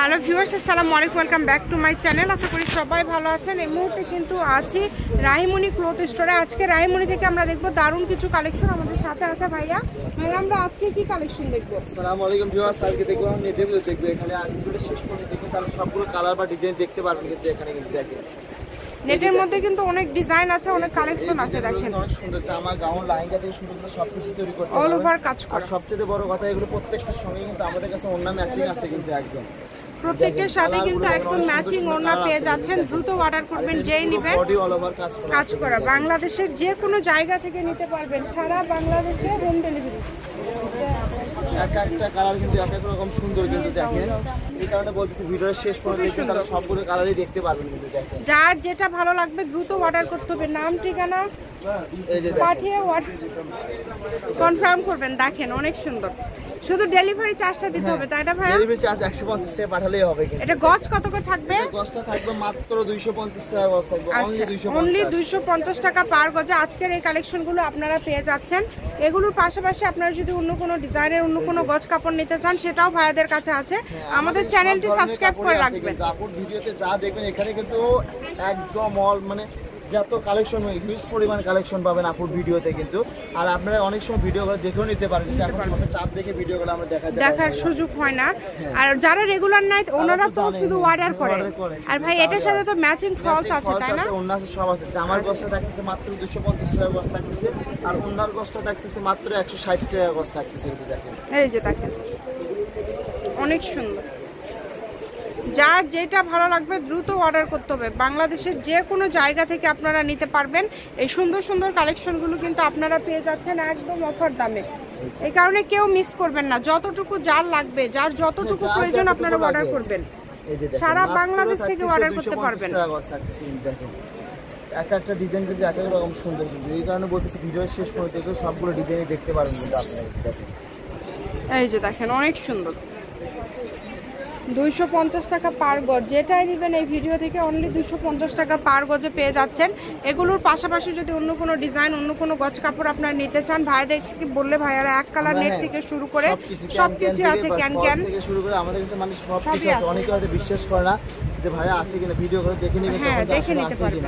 Hello viewers, আসসালামু আলাইকুম, welcome back to my channel. আশা করি সবাই ভালো আছেন। এই মুহূর্তে কিন্তু আছি রাহিমণি ক্লথ স্টোরে। আজকে রাহিমণি থেকে আমরা দেখবো দারুণ কিছু কালেকশন। আমাদের সাথে আছে ভাইয়া। আমরা আজকে কি কালেকশন দেখবো? আসসালামু আলাইকুম ভিউয়ার্স, আজকে দেখবো আমরা নেটেবল দেখবো। এখানে আর ভিডিওটা শেষ পর্যন্ত দেখুন, তাহলে সবগুলো কালার বা ডিজাইন দেখতে পারবেন। কিন্তু এখানে কিন্তু দেখেন নেটের মধ্যে কিন্তু অনেক ডিজাইন আছে, অনেক কালেকশন আছে। দেখেন অনেক সুন্দর জামা, গাউন, লাইঙ্গা থেকে শুরু করে সবকিছু তৈরি করতে অল ওভার কাজ করা। আর সবচেয়ে বড় কথা, এগুলো প্রত্যেকটার সঙ্গে কিন্তু আমাদের কাছে ওড়না ম্যাচিং আছে। কিন্তু একদম প্রত্যেকটার সাথে কিন্তু একদম ম্যাচিং ওড়না পেয়ে যাচ্ছেন। দ্রুত অর্ডার করবেন, যেই নেবেন। বডি অল ওভার কাজ করা। বাংলাদেশের যে কোনো জায়গা থেকে নিতে পারবেন, সারা বাংলাদেশে হোম ডেলিভারি। এক একটা কালার কিন্তু এক এক রকম সুন্দর। কিন্তু দেখেন, এই কারণে বলতেছি ভিডিওর শেষ পর্যন্ত দেখুন, তাহলে সবগুলো কালারই দেখতে পারবেন। কিন্তু দেখেন যার যেটা ভালো লাগবে দ্রুত অর্ডার করতে হবে। নাম ঠিকানা পাঠিয়ে কনফার্ম করবেন। দেখেন অনেক সুন্দর। শুধু ডেলিভারি চার্জটা দিতে হবে, তাই না ভাই? ডেলিভারি চার্জ 150 টাকা পাঠালেই হবে। এটা গজ কত করে থাকবে? গজটা থাকবে মাত্র 250 টাকা গজ থাকবে। অনলি 250 টাকা পার গজে আজকের এই কালেকশনগুলো আপনারা পেয়ে যাচ্ছেন। এগুলোর পাশাপাশি আপনারা যদি অন্য কোনো ডিজাইনের অন্য কোনো গজ কাপড় নিতে চান, সেটাও ভাইয়াদের কাছে আছে। আমাদের চ্যানেলটি সাবস্ক্রাইব করে রাখবেন। কাপড় ভিডিওতে যা দেখবেন, এখানে কিন্তু একদম অল মানে যত কালেকশন, হিউজ পরিমাণ কালেকশন পাবেন আপুর ভিডিওতে কিন্তু। আর আপনারা অনেক সময় ভিডিওগুলো দেখেও নিতে পারেন, কিন্তু এখন সময় চাপ দেখে ভিডিওগুলো আমরা দেখার সুযোগ হয় না। আর যারা রেগুলার নাই ওনারা তো শুধু অর্ডার করে। আর ভাই এটার সাথে তো ম্যাচিং ফলস আছে, তাই না? ওনার সব আছে। জামার গজটা থাকতেছে মাত্র 250 টাকা গজ থাকতেছে, আর ওনার গজটা থাকতেছে মাত্র 160 টাকা গজ থাকতেছে। কিন্তু দেখেন, এই যে দেখেন অনেক সুন্দর। যার যেটা ভালো লাগবে দ্রুত অর্ডার করতে হবে। বাংলাদেশের যে কোনো জায়গা থেকে আপনারা নিতে পারবেন। এই সুন্দর সুন্দর কালেকশনগুলো কিন্তু আপনারা পেয়ে যাচ্ছেন একদম অফার দামে। এই কারণে কেউ মিস করবেন না। যতটুকু যার লাগবে, যার যতটুকু প্রয়োজন আপনারা অর্ডার করবেন। সারা বাংলাদেশ থেকে অর্ডার করতে পারবেন। এক একটা ডিজাইন কিন্তু এক এক রকম সুন্দর। কিন্তু এই কারণে বলতেছি ভিডিওর শেষ পর্যন্ত দেখলে সবগুলো ডিজাইনই দেখতে পারবেন। কিন্তু আপনারা দেখেন, এই যে দেখেন অনেক সুন্দর। 250 টাকা পার গজ। যেটাই নেবেন এই ভিডিও থেকে অনলি 250 টাকা পার গজে পেয়ে যাচ্ছেন। এগুলোর পাশাপাশি যদি অন্য কোনো ডিজাইন, অন্য কোনো গজ কাপড় আপনারা নিতে চান, ভাইদের বললে ভাইয়ারা এক কালার নেট থেকে শুরু করে সবকিছু আছে। ক্যান থেকে শুরু করে আমাদের কাছে মানে সবকিছু আছে। অনেকে হয়তো বিশ্বাস করে না যে ভাইয়া আছে কিনা, ভিডিও করে দেখে নিবেন। হ্যাঁ, দেখে নিতে পারবেন।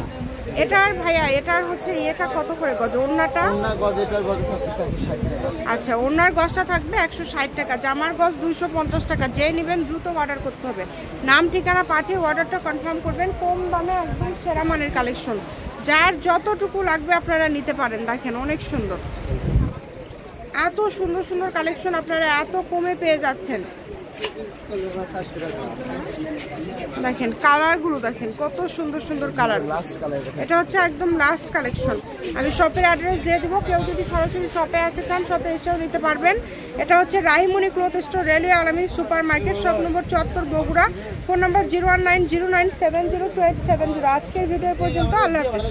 এটার ভাইয়া এটার হচ্ছে এটা কত করে গজ? ওড়নাটা ওড়না গজ, এটার গজ থাকছে 160 টাকা। আচ্ছা, ওড়নার গজটা থাকবে 160 টাকা, জামার গজ 250 টাকা। যে নেবেন দ্রুত অর্ডার করতে হবে। নাম ঠিকানা পাঠিয়ে অর্ডারটা কনফার্ম করবেন। কম দামে একদম সেরা মানের কালেকশন। যার যতটুকু লাগবে আপনারা নিতে পারেন। দেখেন অনেক সুন্দর। এত সুন্দর সুন্দর কালেকশন আপনারা এত কমে পেয়ে যাচ্ছেন। দেখেন কালারগুলো, দেখেন কত সুন্দর সুন্দর কালার। এটা হচ্ছে একদম লাস্ট কালেকশন। আমি শপের অ্যাড্রেস দিয়ে দিব। কেউ যদি সরাসরি শপে আসতে চান, শপে এসেও নিতে পারবেন। এটা হচ্ছে রাহিমণি ক্লথ স্টোর, রেলওয়ে আলামিন super market, shop number 74, Bogura. Phone নম্বর 01909702870। আজকের ভিডিও পর্যন্ত। আল্লাহ হাফেজ।